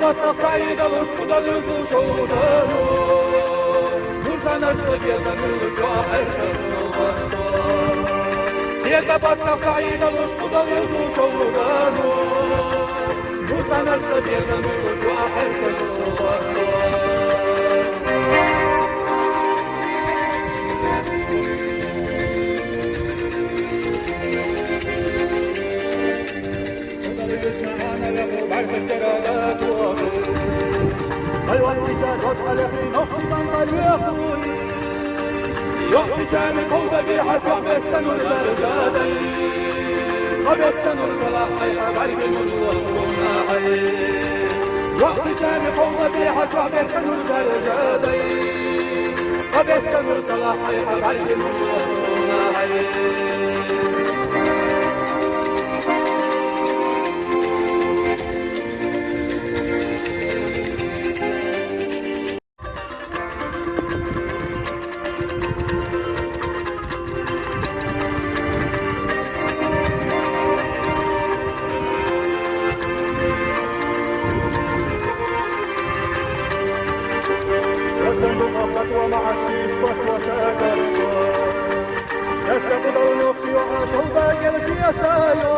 يتبطل صعيد الأسود يزور شوطانه نور نشتكي من الشاعر يتبطل صعيد الأسود يزور شوطانه نور نشتكي من الشاعر يعطيك من قوبك حتى بيتن البردادي وبيتن الفلاحي غرب الوصولنا حي يعطيك من قوبك حتى بيتن البردادي وبيتن الفلاحي غرب الوصولنا حي ومع الشيشبك وساكر يستقض النفط وعاشوا باقي السياسايا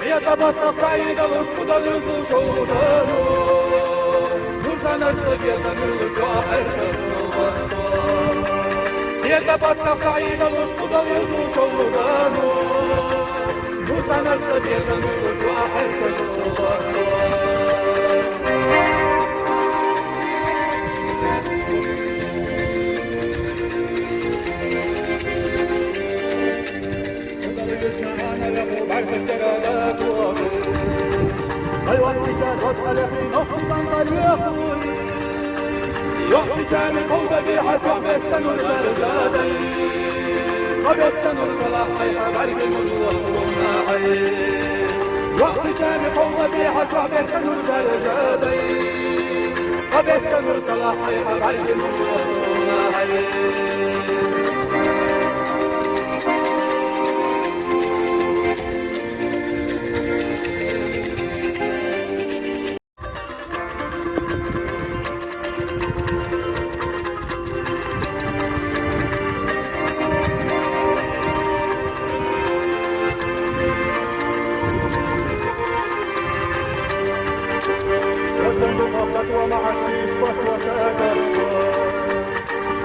يتبطل صعيد الأسود يزور شوطانه نور نشتكي من الشاعر يتبطل صعيد الأسود يزور شوطانه نور نشتكي من الشاعر يعطيك من قوبك حتى بيتن البردادي وبيتن الفلاحي غرب الوصولنا حي يعطيك من قوبك حتى بيتن البردادي وبيتن الفلاحي غرب الوصولنا حي ومع الشيشبك وساكر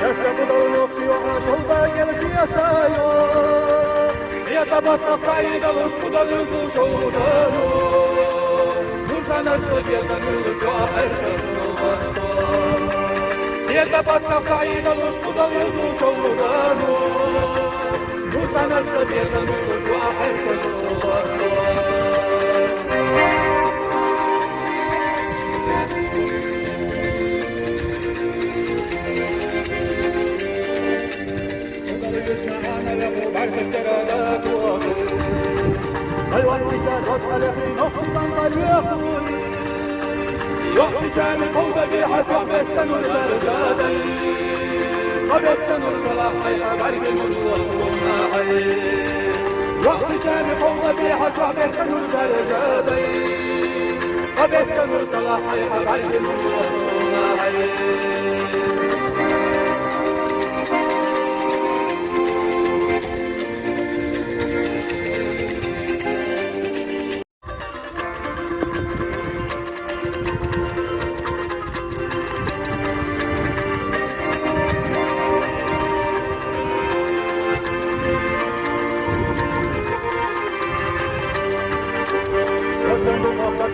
يستقض النفط وعاشوا باقي السياسايا يتبطل صعيد الأسود يزور شوطانه نور نشتكي من الشاعر يتبطل صعيد الأسود يزور شوطانه نور نشتكي من الشاعر يعطيك من قوبك حتى بيتن البردادي وبيتن الفلاحي غرب الوصولنا حي يعطيك من قوبك حتى بيتن البردادي وبيتن الفلاحي غرب الوصولنا حي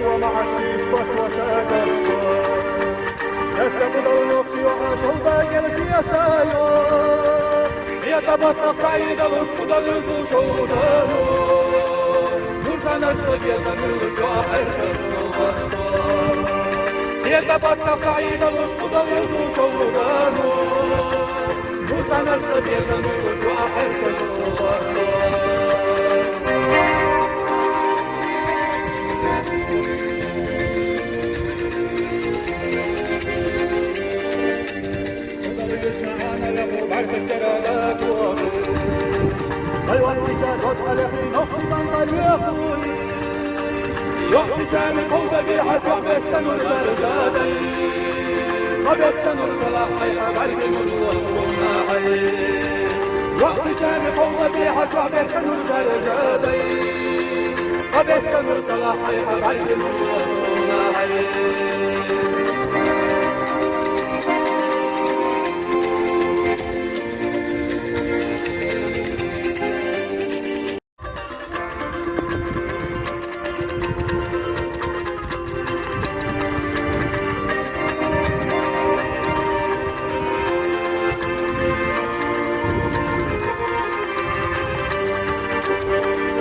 ومع الشيشبك وساكر يستقض النفط وعاشوا باقي السياسايا يتبطل صعيد الأسود يزور شوطانه نور نشتكي من الشاعر يتبطل صعيد الأسود يزور شوطانه نور نشتكي من الشاعر Yok içeri kolda bir hacabetten urberdaday Habetten ursalahayı garibim ursalahayı Yok içeri kolda bir hacabetten urberdaday Habetten ursalahayı garibim ursalahayı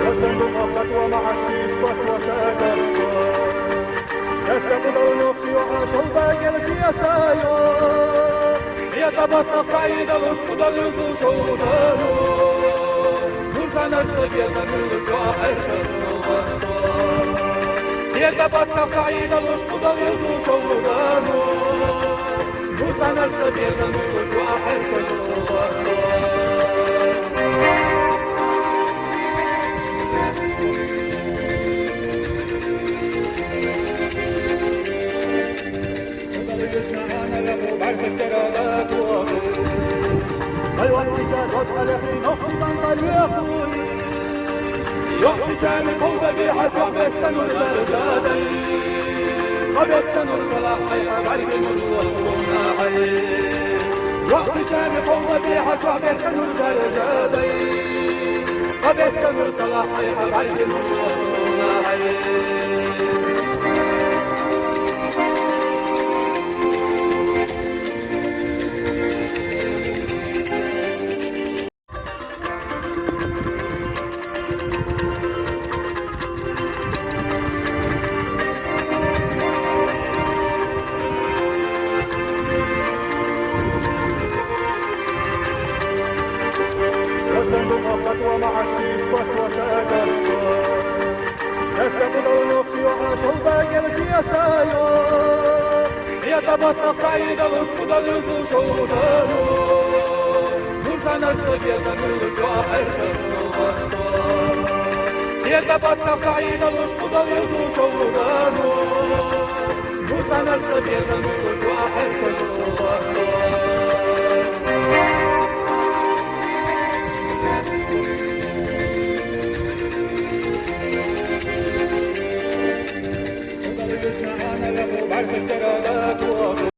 وسند خفت ومعشي اسكت وسكت يستقبل نفسي وعاشوا باقي السياسايو يتبطل صعيد الاسقط اليوسف شوطانو نوركان الشبيزة من الشاعر يتبطل صعيد الاسقط اليوسف شوطانو نوركان الشبيزة من الشاعر Yok içeri kolda bir hacabetten urberdaday Habetten ursalahayı garibim ursalahayı Yok içeri kolda bir hacabetten urberdaday Habetten ursalahayı garibim ursalahayı وسند خفت ومعشي اسكت وسكت يستقبل نفسي وعاشوا باقي السياسايو يتبطل صعيد الاسقط اليوسف شوطانو نوركان الشبيزة من الشاعر يتبطل صعيد الاسقط اليوسف شوطانو نوركان الشبيزة من الشاعر Barcelona